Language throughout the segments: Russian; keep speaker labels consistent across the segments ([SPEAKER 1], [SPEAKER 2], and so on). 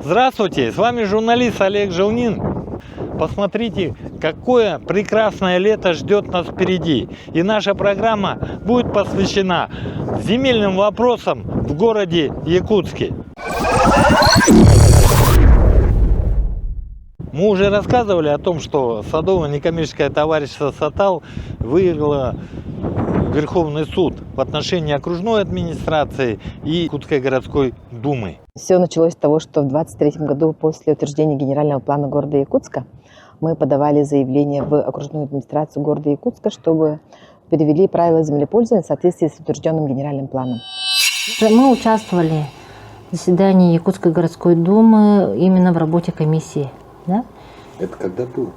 [SPEAKER 1] Здравствуйте, с вами журналист Олег Желнин. Посмотрите, какое прекрасное лето ждет нас впереди. И наша программа будет посвящена земельным вопросам в городе Якутске. Мы уже рассказывали о том, что садовое некоммерческое товарищество «Сатал» выиграло Верховный суд в отношении окружной администрации и Якутской городской думы.
[SPEAKER 2] Все началось с того, что в 2023 году после утверждения генерального плана города Якутска мы подавали заявление в окружную администрацию города Якутска, чтобы перевели правила землепользования в соответствии с утвержденным генеральным планом.
[SPEAKER 3] Мы участвовали в заседании Якутской городской думы именно в работе комиссии. Да?
[SPEAKER 4] Это когда было?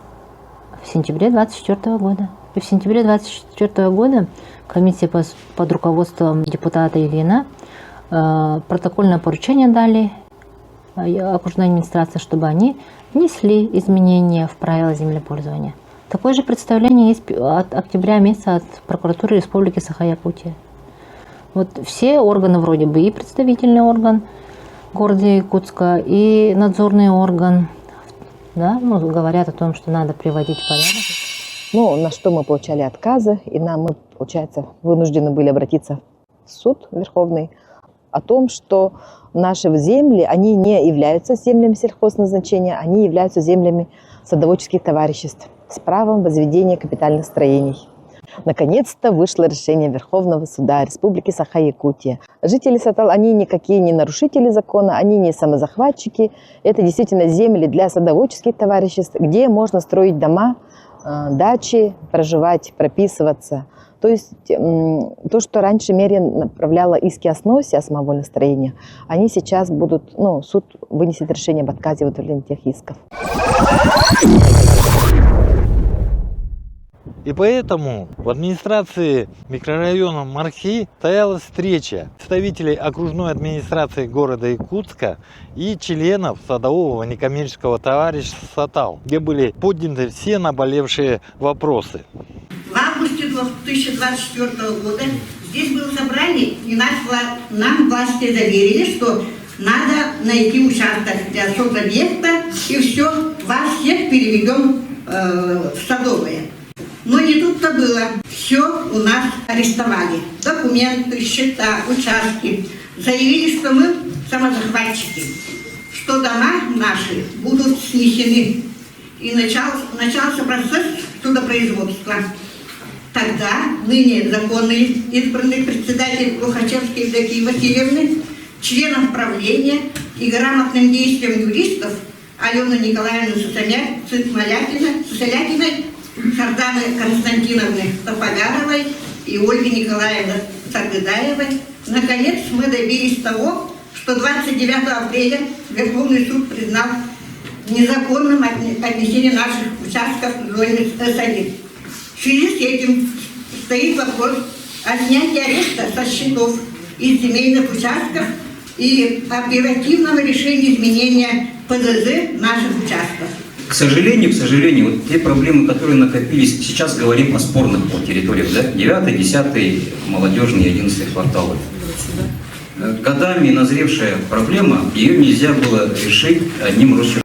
[SPEAKER 3] В сентябре 2024 года. И в сентябре 2024 года комиссия под руководством депутата Ильина протокольное поручение дали окружной администрации, чтобы они внесли изменения в правила землепользования. Такое же представление есть от октября месяца от прокуратуры Республики Саха-Якутия. Вот все органы вроде бы, и представительный орган города Якутска, и надзорный орган, да, говорят о том, что надо приводить в порядок.
[SPEAKER 2] На что мы получали отказы, и мы, получается, вынуждены были обратиться в суд Верховный о том, что наши земли, они не являются землями сельхозназначения, они являются землями садоводческих товариществ с правом возведения капитальных строений. Наконец-то вышло решение Верховного суда Республики Саха-Якутия. Жители Сатал, они никакие не нарушители закона, они не самозахватчики. Это действительно земли для садоводческих товариществ, где можно строить дома, дачи, проживать, прописываться. То есть то, что раньше мэрия направляла иски о сносе, о самовольном строении, они сейчас будут, суд вынесет решение об отказе в удовлетворении тех исков.
[SPEAKER 1] И поэтому в администрации микрорайона Мархи состоялась встреча представителей окружной администрации города Якутска и членов садового некоммерческого товарищества «Сатал», где были подняты все наболевшие вопросы.
[SPEAKER 5] В августе 2024 года здесь было собрание, и нам власти заверили, что надо найти участок для соцобъекта, и все, вас всех переведем в садовое. Но не тут-то было. Все у нас арестовали. Документы, счета, участки. Заявили, что мы самозахватчики, что дома наши будут снесены. И начался процесс судопроизводства. Тогда ныне законный избранный председатель Лухачевской Евдокии Васильевны, членов правления и грамотным действием юристов Алены Николаевны Сосолякиной, Шарданы Константиновны Топогаровой и Ольги Николаевны Сагыдаевой, наконец мы добились того, что 29 апреля Верховный суд признал незаконным отнесение наших участков в зоне С1. В связи с этим стоит вопрос о снятии ареста со счетов из земельных участков и оперативном решении изменения ПДЗ наших участков.
[SPEAKER 6] К сожалению, вот те проблемы, которые накопились, сейчас говорим о спорных территориях, да? 9, 10, молодежные, 11 кварталы. Годами назревшая проблема, ее нельзя было решить одним росчерком.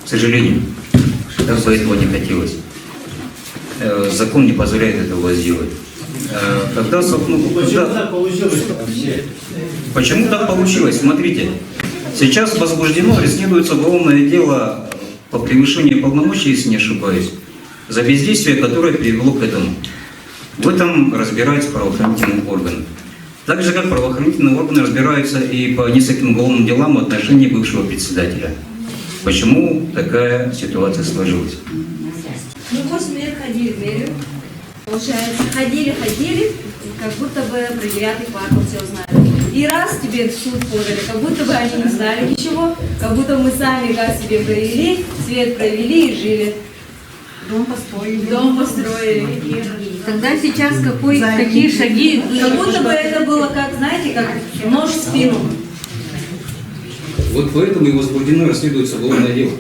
[SPEAKER 6] К сожалению, как бы этого не хотелось. Закон не позволяет этого сделать. Почему так получилось? Смотрите, сейчас возбуждено, расследуется уголовное дело по превышению полномочий, если не ошибаюсь, за бездействие, которое привело к этому. В этом разбираются правоохранительные органы. Так же, как правоохранительные органы разбираются и по нескольким уголовным делам в отношении бывшего председателя. Почему такая ситуация сложилась?
[SPEAKER 7] Мы 8 лет ходили в мэрию. Получается, ходили, как будто бы про 9 квартал все знали. И раз тебе в суд подали, как будто бы они не знали ничего, как будто мы сами газ себе провели, свет провели и жили. Дом построили.
[SPEAKER 8] Тогда сейчас какие шаги?
[SPEAKER 7] Как будто бы это было, как, знаете, как нож в спину.
[SPEAKER 6] Вот поэтому и возбуждено расследуется уголовное дело.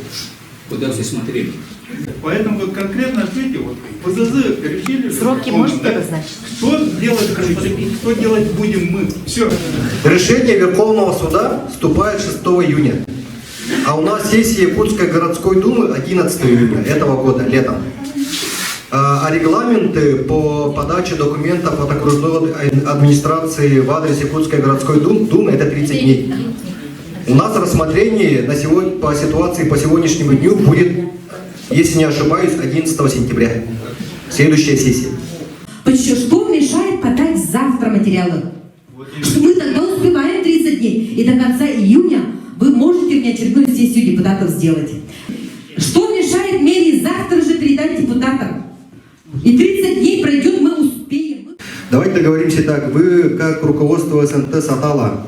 [SPEAKER 6] Куда все смотрели?
[SPEAKER 4] Поэтому вот конкретно ответьте, вот ПЗЗ решили...
[SPEAKER 2] Сроки можете обозначить?
[SPEAKER 4] Что делать хотите, что делать будем мы? Все.
[SPEAKER 9] Решение Верховного суда вступает 6 июня. А у нас сессия Якутской городской думы 11 июня этого года, летом. А регламенты по подаче документов от окружной администрации в адрес Якутской городской думы это 30 дней. У нас рассмотрение на сегодня, по ситуации по сегодняшнему дню будет, если не ошибаюсь, 11 сентября. Следующая сессия.
[SPEAKER 10] Что мешает подать завтра материалы? Что мы тогда успеваем 30 дней. И до конца июня вы можете внеочередную сессию депутатов сделать. Что мешает мэрии завтра же передать депутатам? И 30 дней пройдет, мы успеем.
[SPEAKER 9] Давайте договоримся так. Вы, как руководство СНТ Сатала,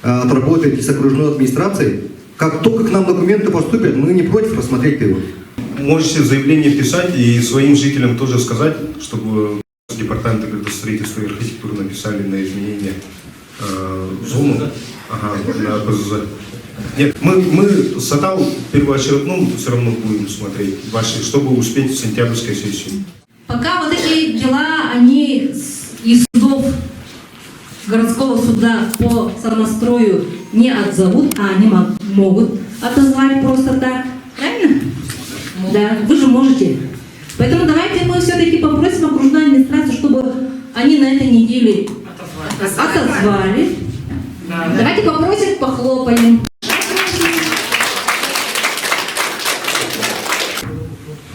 [SPEAKER 9] отработаете с окружной администрацией. Как только к нам документы поступят, мы не против рассмотреть его.
[SPEAKER 11] Можете заявление писать и своим жителям тоже сказать, чтобы департаменты градостроительства и архитектуры написали на изменение зону на ПЗЗ. Нет, мы Сатал первоочередном все равно будем смотреть ваши, чтобы успеть в сентябрьской сессии.
[SPEAKER 8] Пока вот эти дела, они из судов городского суда по самострою не отзовут, а они могут отозвать просто так. Правильно? Да, вы же можете. Поэтому давайте мы все-таки попросим окружную администрацию, чтобы они на этой неделе отозвали. Да. Давайте попросим, похлопаем.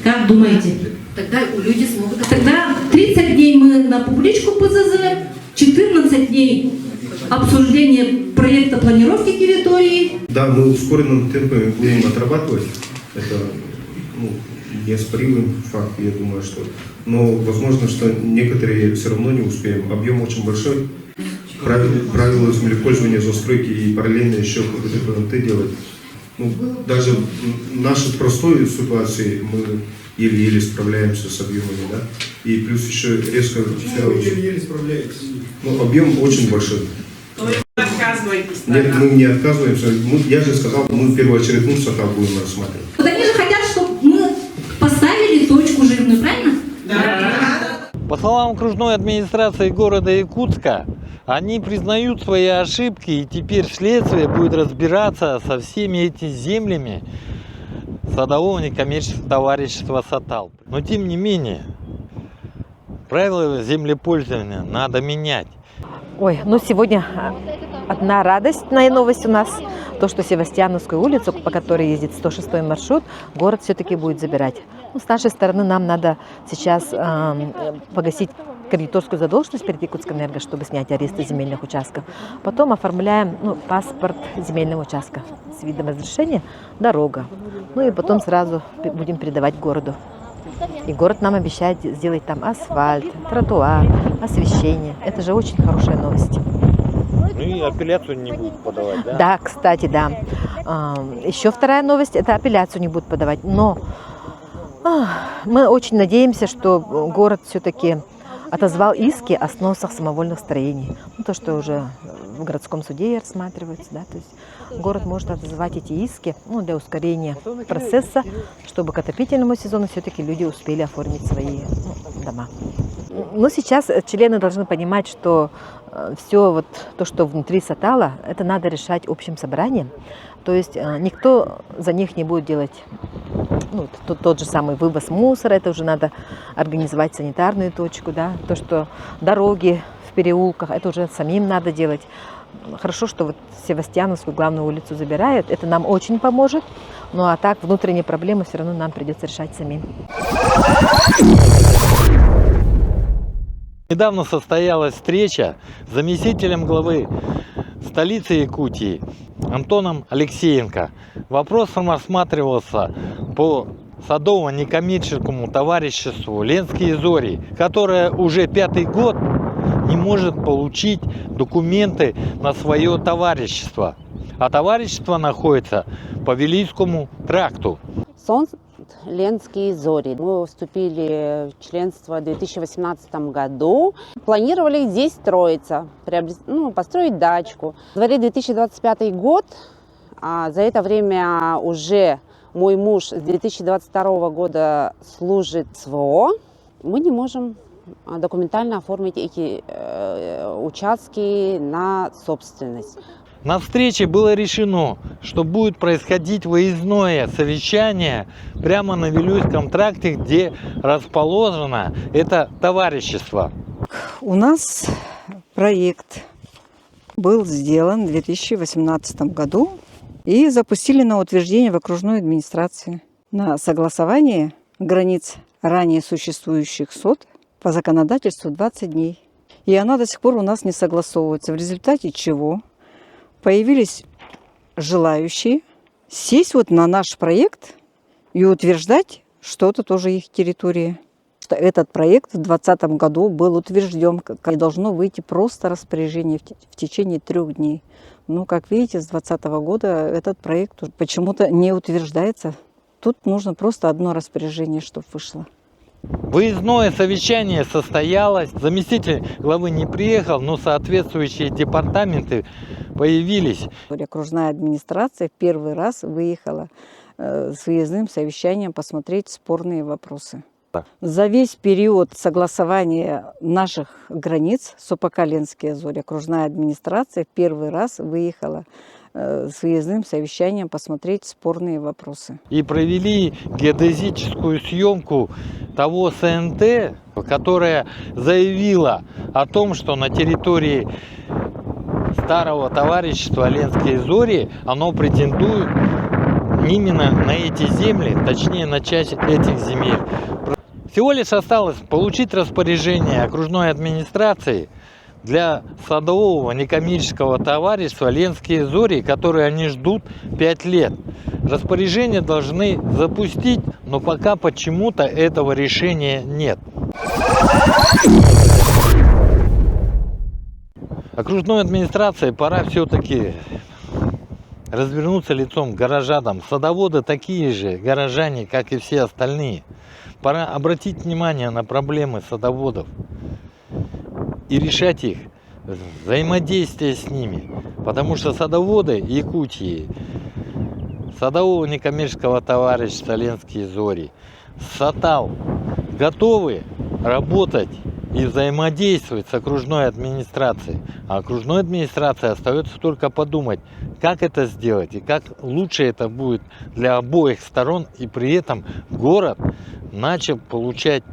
[SPEAKER 8] Как думаете?
[SPEAKER 7] Тогда люди смогут...
[SPEAKER 8] Тогда 30 дней мы на публичку ПЗЗ, 14 дней обсуждение проекта планировки территории.
[SPEAKER 11] Да, мы ускоренным темпами будем отрабатывать. Это неоспоримый факт, я думаю, что. Но возможно, что некоторые все равно не успеем. Объем очень большой. Правила землепользования, застройки и параллельно еще ПНТ делать. Даже в нашей простой ситуации мы еле-еле справляемся с объемами, да? И плюс еще резко...
[SPEAKER 4] Еле-еле справляетесь.
[SPEAKER 11] Объем очень большой.
[SPEAKER 5] То есть вы отказываетесь?
[SPEAKER 11] Нет, мы не отказываемся. Я же сказал, мы первоочередную Сатал будем рассматривать.
[SPEAKER 8] Вот они же хотят, чтобы мы поставили точку жирную, правильно?
[SPEAKER 5] Да.
[SPEAKER 1] По словам окружной администрации города Якутска, они признают свои ошибки, и теперь следствие будет разбираться со всеми этими землями садового некоммерческого товарищества «Сатал». Но тем не менее, правила землепользования надо менять.
[SPEAKER 2] Ой, ну сегодня одна радостная новость у нас. То, что Севастьяновскую улицу, по которой ездит 106-й маршрут, город все-таки будет забирать. Ну, с нашей стороны нам надо сейчас погасить кредиторскую задолженность перед Якутскэнерго, чтобы снять аресты земельных участков. Потом оформляем паспорт земельного участка с видом разрешения, дорога. Ну и потом сразу будем передавать городу. И город нам обещает сделать там асфальт, тротуар, освещение. Это же очень хорошая новость.
[SPEAKER 1] Ну и апелляцию не будут подавать, да?
[SPEAKER 2] Да, кстати, да. Еще вторая новость – это апелляцию не будут подавать. Но мы очень надеемся, что город все-таки отозвал иски о сносах самовольных строений. Ну, то, что уже в городском суде рассматривается. Да? То есть город может отозвать эти иски для ускорения процесса, чтобы к отопительному сезону все-таки люди успели оформить свои дома. Но сейчас члены должны понимать, что все вот то, что внутри Сатала, это надо решать общим собранием. То есть никто за них не будет делать тот же самый вывоз мусора, это уже надо организовать санитарную точку, да, то, что дороги в переулках, это уже самим надо делать. Хорошо, что вот Севастьяновскую главную улицу забирают, это нам очень поможет, ну а так внутренние проблемы все равно нам придется решать самим.
[SPEAKER 1] Недавно состоялась встреча с заместителем главы столицы Якутии Антоном Алексеенко. Вопрос рассматривался по садово-некоммерческому товариществу «Ленские зори», которое уже 5-й год не может получить документы на свое товарищество. А товарищество находится по Вилийскому тракту.
[SPEAKER 12] Ленские зори. Мы вступили в членство в 2018 году. Планировали здесь строиться, построить дачку. В дворе 2025 год. За это время уже Мой муж с 2022 года служит в СВО. Мы не можем документально оформить эти участки на собственность.
[SPEAKER 1] На встрече было решено, что будет происходить выездное совещание прямо на Вилюйском тракте, где расположено это товарищество.
[SPEAKER 13] У нас проект был сделан в 2018 году и запустили на утверждение в окружной администрации на согласование границ ранее существующих СОТ по законодательству 20 дней. И она до сих пор у нас не согласовывается, в результате чего появились желающие сесть вот на наш проект и утверждать, что это тоже их территория. Этот проект в 2020 году был утвержден, и должно выйти просто распоряжение в течение 3 дней. Но, как видите, с 2020 года этот проект почему-то не утверждается. Тут нужно просто одно распоряжение, чтобы вышло.
[SPEAKER 1] Выездное совещание состоялось, заместитель главы не приехал, но соответствующие департаменты появились.
[SPEAKER 13] Окружная администрация первый раз выехала с выездным совещанием посмотреть спорные вопросы. За весь период согласования наших границ с ОПК «Ленские зори» окружная администрация первый раз выехала с выездным совещанием посмотреть спорные вопросы.
[SPEAKER 1] И провели геодезическую съемку того СНТ, которая заявила о том, что на территории старого товарищества «Ленские зори» оно претендует именно на эти земли, точнее на часть этих земель. Всего лишь осталось получить распоряжение окружной администрации для садового некоммерческого товарищества «Ленские зори», которые они ждут 5 лет. Распоряжение должны запустить, но пока почему-то этого решения нет. Окружной администрации пора все-таки развернуться лицом к горожанам. Садоводы такие же горожане, как и все остальные. Пора обратить внимание на проблемы садоводов и решать их, взаимодействие с ними. Потому что садоводы Якутии, садового некоммерческого товарищества «Ленские зори», САТАЛ готовы работать и взаимодействовать с окружной администрацией. А окружной администрации остается только подумать, как это сделать и как лучше это будет для обоих сторон. И при этом город начал получать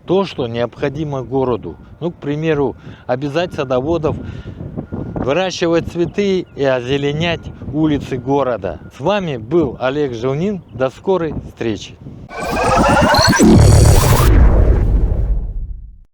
[SPEAKER 1] то, что необходимо городу. Ну, к примеру, обязать садоводов выращивать цветы и озеленять улицы города. С вами был Олег Желнин. До скорой встречи.